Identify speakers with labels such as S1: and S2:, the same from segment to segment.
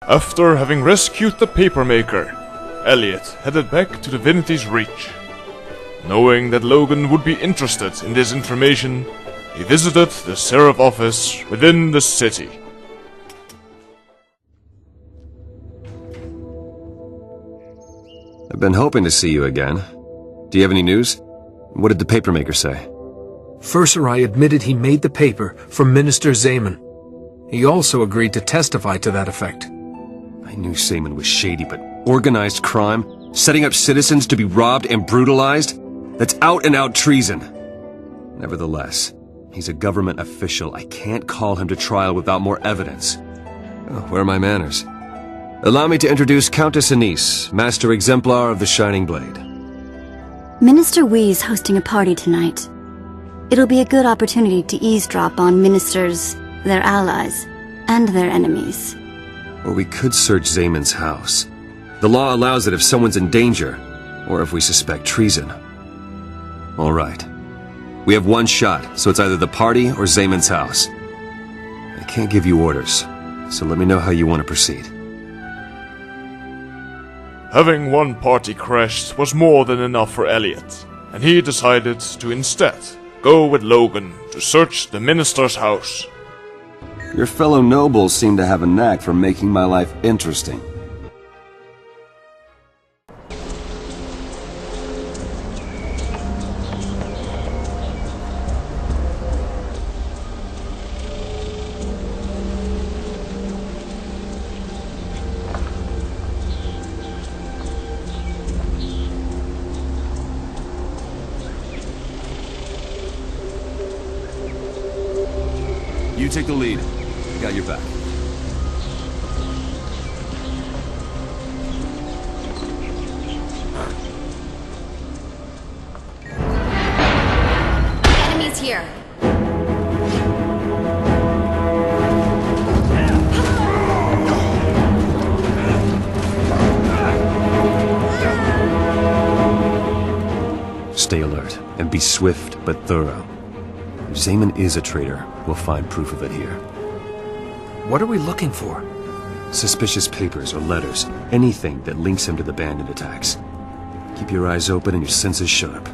S1: After having rescued the papermaker, Elliot headed back to Divinity's Reach. Knowing that Logan would be interested in this information, he visited the Sheriff office within the city.
S2: I've been hoping to see you again. Do you have any news? What did the papermaker say?
S3: Furserai admitted he made the paper for Minister Zaman. He also agreed to testify to that effect.
S2: I knew Zaman was shady, but organized crime? Setting up citizens to be robbed and brutalized? That's out-and-out treason. Nevertheless, he's a government official. I can't call him to trial without more evidence. Oh, where are my manners? Allow me to introduce Countess Anise, Master Exemplar of the Shining Blade.
S4: Minister Wee's hosting a party tonight. It'll be a good opportunity to eavesdrop on ministers, their allies, and their enemies.
S2: Or we could search Zaman's house. The law allows it if someone's in danger, or if we suspect treason. All right. We have one shot, so it's either the party or Zaman's house. I can't give you orders, so let me know how you want to proceed.
S1: Having one party crashed was more than enough for Elliot, and he decided to instead go with Logan to search the minister's house.
S2: Your fellow nobles seem to have a knack for making my life interesting. You take the lead. Got your back.
S5: Enemies here.
S2: Stay alert, and be swift but thorough. If Zaman is a traitor, we'll find proof of it here.
S3: What are we looking for?
S2: Suspicious papers or letters, anything that links him to the bandit attacks. Keep your eyes open and your senses sharp.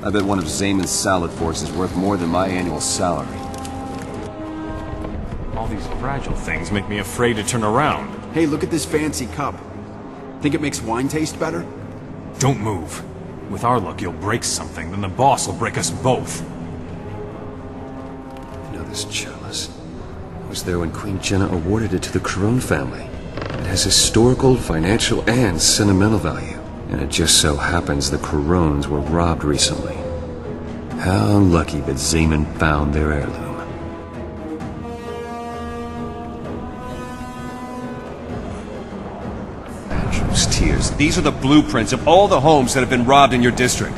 S2: I bet one of Zaman's salad forks is worth more than my annual salary.
S6: All these fragile things make me afraid to turn around.
S7: Hey, look at this fancy cup. Think it makes wine taste better?
S6: Don't move. With our luck, you'll break something, then the boss will break us both.
S2: I know this chalice. I was there when Queen Jenna awarded it to the Corone family. It has historical, financial, and sentimental value. And it just so happens the Corones were robbed recently. How lucky that Zaman found their heirloom. Andrew's tears. These are the blueprints of all the homes that have been robbed in your district.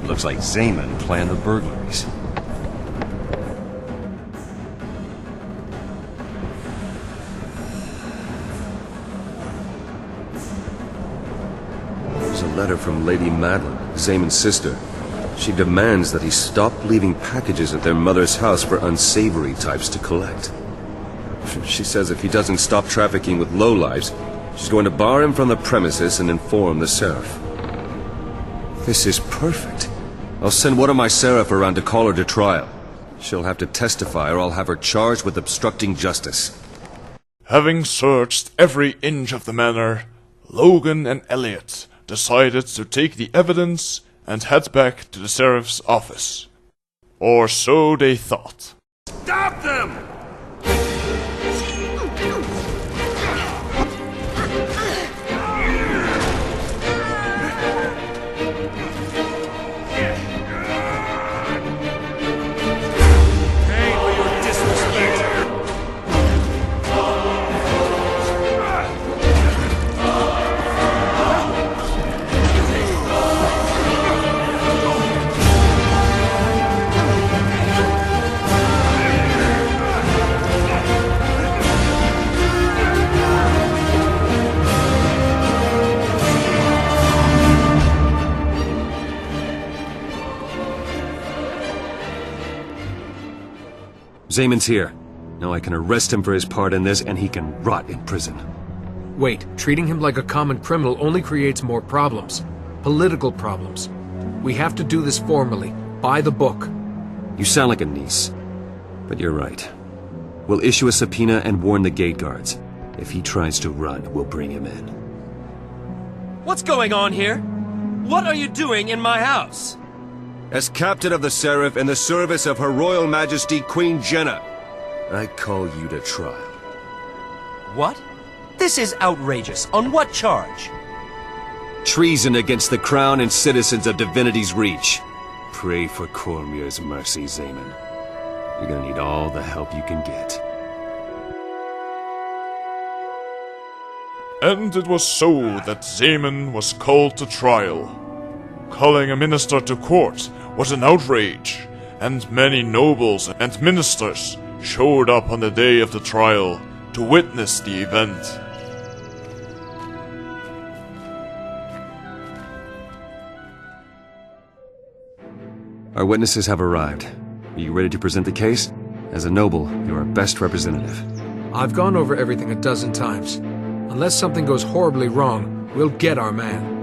S2: Looks like Zaman planned the burglaries. There's a letter from Lady Madeline, Zaman's sister. She demands that he stop leaving packages at their mother's house for unsavory types to collect. She says if he doesn't stop trafficking with lowlives, she's going to bar him from the premises and inform the Sheriff. This is perfect. I'll send one of my Sheriff around to call her to trial. She'll have to testify or I'll have her charged with obstructing justice.
S1: Having searched every inch of the manor, Logan and Elliot decided to take the evidence and head back to the Sheriff's office. Or so they thought.
S6: Stop them!
S2: Zaman's here. Now I can arrest him for his part in this, and he can rot in prison.
S3: Wait, treating him like a common criminal only creates more problems. Political problems. We have to do this formally, by the book.
S2: You sound like a niece. But you're right. We'll issue a subpoena and warn the gate guards. If he tries to run, we'll bring him in.
S5: What's going on here? What are you doing in my house?
S2: As captain of the Seraph in the service of Her Royal Majesty Queen Jenna, I call you to trial.
S5: What? This is outrageous. On what charge?
S2: Treason against the crown and citizens of Divinity's Reach. Pray for Cormier's mercy, Zaman. You're gonna need all the help you can get.
S1: And it was so that Zaman was called to trial. Calling a minister to court was an outrage, and many nobles and ministers showed up on the day of the trial to witness the event.
S2: Our witnesses have arrived. Are you ready to present the case? As a noble, you're our best representative.
S3: I've gone over everything a dozen times. Unless something goes horribly wrong, we'll get our man.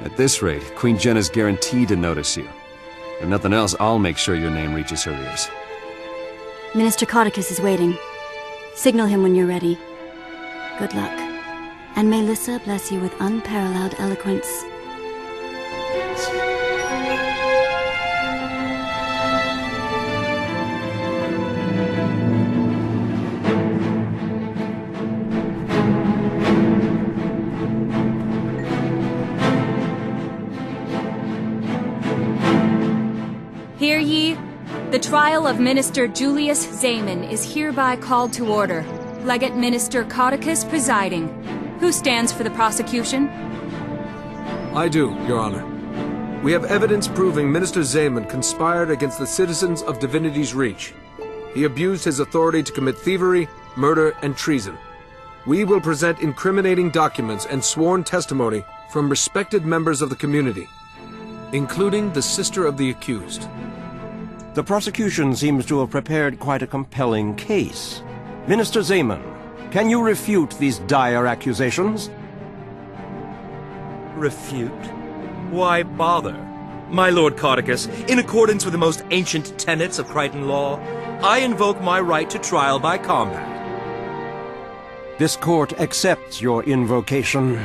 S2: At this rate, Queen Jenna's guaranteed to notice you. If nothing else, I'll make sure your name reaches her ears.
S4: Minister Codicus is waiting. Signal him when you're ready. Good luck. And may Lissa bless you with unparalleled eloquence.
S8: Hear ye? The trial of Minister Julius Zaman is hereby called to order. Legate Minister Codicus presiding. Who stands for the prosecution?
S3: I do, Your Honor. We have evidence proving Minister Zaman conspired against the citizens of Divinity's Reach. He abused his authority to commit thievery, murder, and treason. We will present incriminating documents and sworn testimony from respected members of the community, including the sister of the accused.
S9: The prosecution seems to have prepared quite a compelling case. Minister Zaman, can you refute these dire accusations?
S5: Refute? Why bother? My Lord Codicus, in accordance with the most ancient tenets of Crichton law, I invoke my right to trial by combat.
S9: This court accepts your invocation.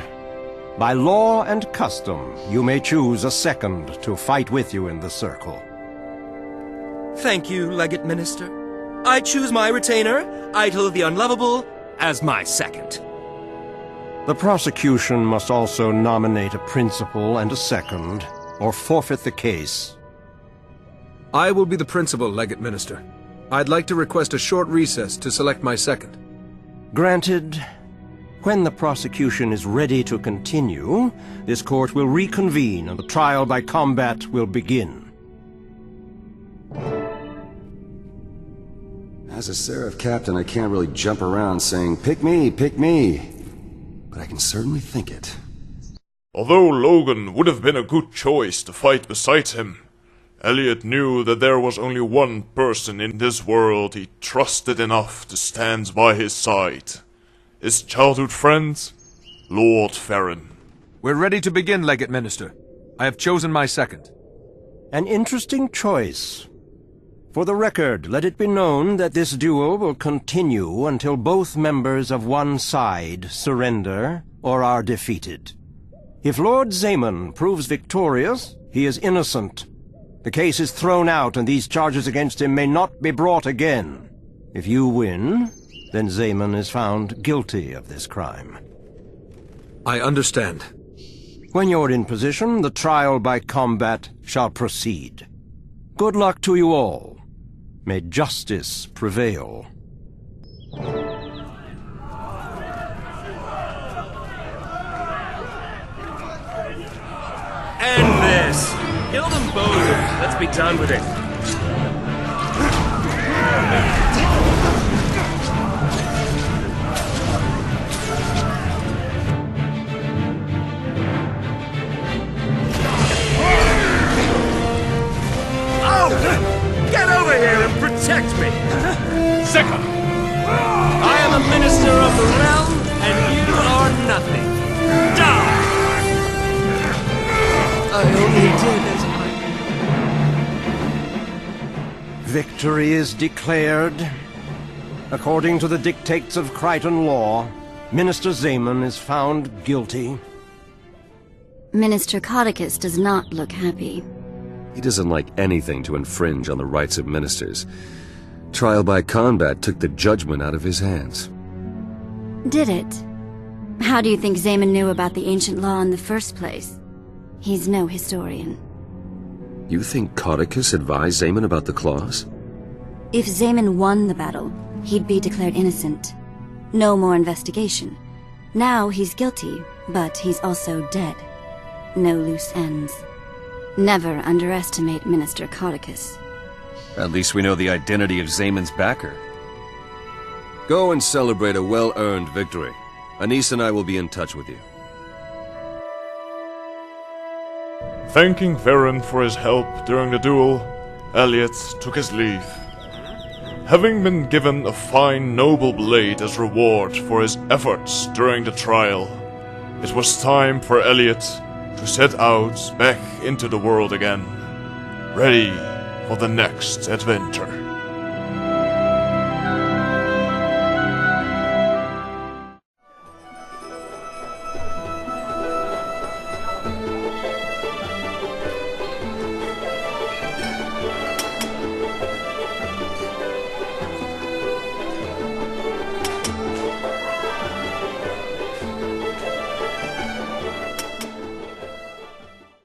S9: By law and custom, you may choose a second to fight with you in the circle.
S5: Thank you, Legate Minister. I choose my retainer, Eitel the Unlovable, as my second.
S9: The prosecution must also nominate a principal and a second, or forfeit the case.
S3: I will be the principal, Legate Minister. I'd like to request a short recess to select my second.
S9: Granted. When the prosecution is ready to continue, this court will reconvene and the trial by combat will begin.
S2: As a Seraph captain, I can't really jump around saying, pick me, but I can certainly think it.
S1: Although Logan would have been a good choice to fight beside him, Elliot knew that there was only one person in this world he trusted enough to stand by his side. His childhood friend, Lord Farron.
S3: We're ready to begin, Legate Minister. I have chosen my second.
S9: An interesting choice. For the record, let it be known that this duel will continue until both members of one side surrender or are defeated. If Lord Zaman proves victorious, he is innocent. The case is thrown out and these charges against him may not be brought again. If you win, then Zaman is found guilty of this crime.
S3: I understand.
S9: When you're in position, the trial by combat shall proceed. Good luck to you all. May justice prevail.
S5: End this! Kill them both! Let's be done with it. Oh! Get over here and protect me!
S6: Second!
S9: Victory is declared. According to the dictates of Crichton law, Minister Zaman is found guilty.
S4: Minister Codicus does not look happy.
S2: He doesn't like anything to infringe on the rights of ministers. Trial by combat took the judgment out of his hands.
S4: Did it? How do you think Zaman knew about the ancient law in the first place? He's no historian.
S2: You think Codicus advised Zaman about the clause?
S4: If Zaman won the battle, he'd be declared innocent. No more investigation. Now he's guilty, but he's also dead. No loose ends. Never underestimate Minister Codicus.
S2: At least we know the identity of Zaman's backer. Go and celebrate a well-earned victory. Anise and I will be in touch with you.
S1: Thanking Varen for his help during the duel, Elliot took his leave. Having been given a fine noble blade as reward for his efforts during the trial, it was time for Elliot to set out back into the world again, ready for the next adventure.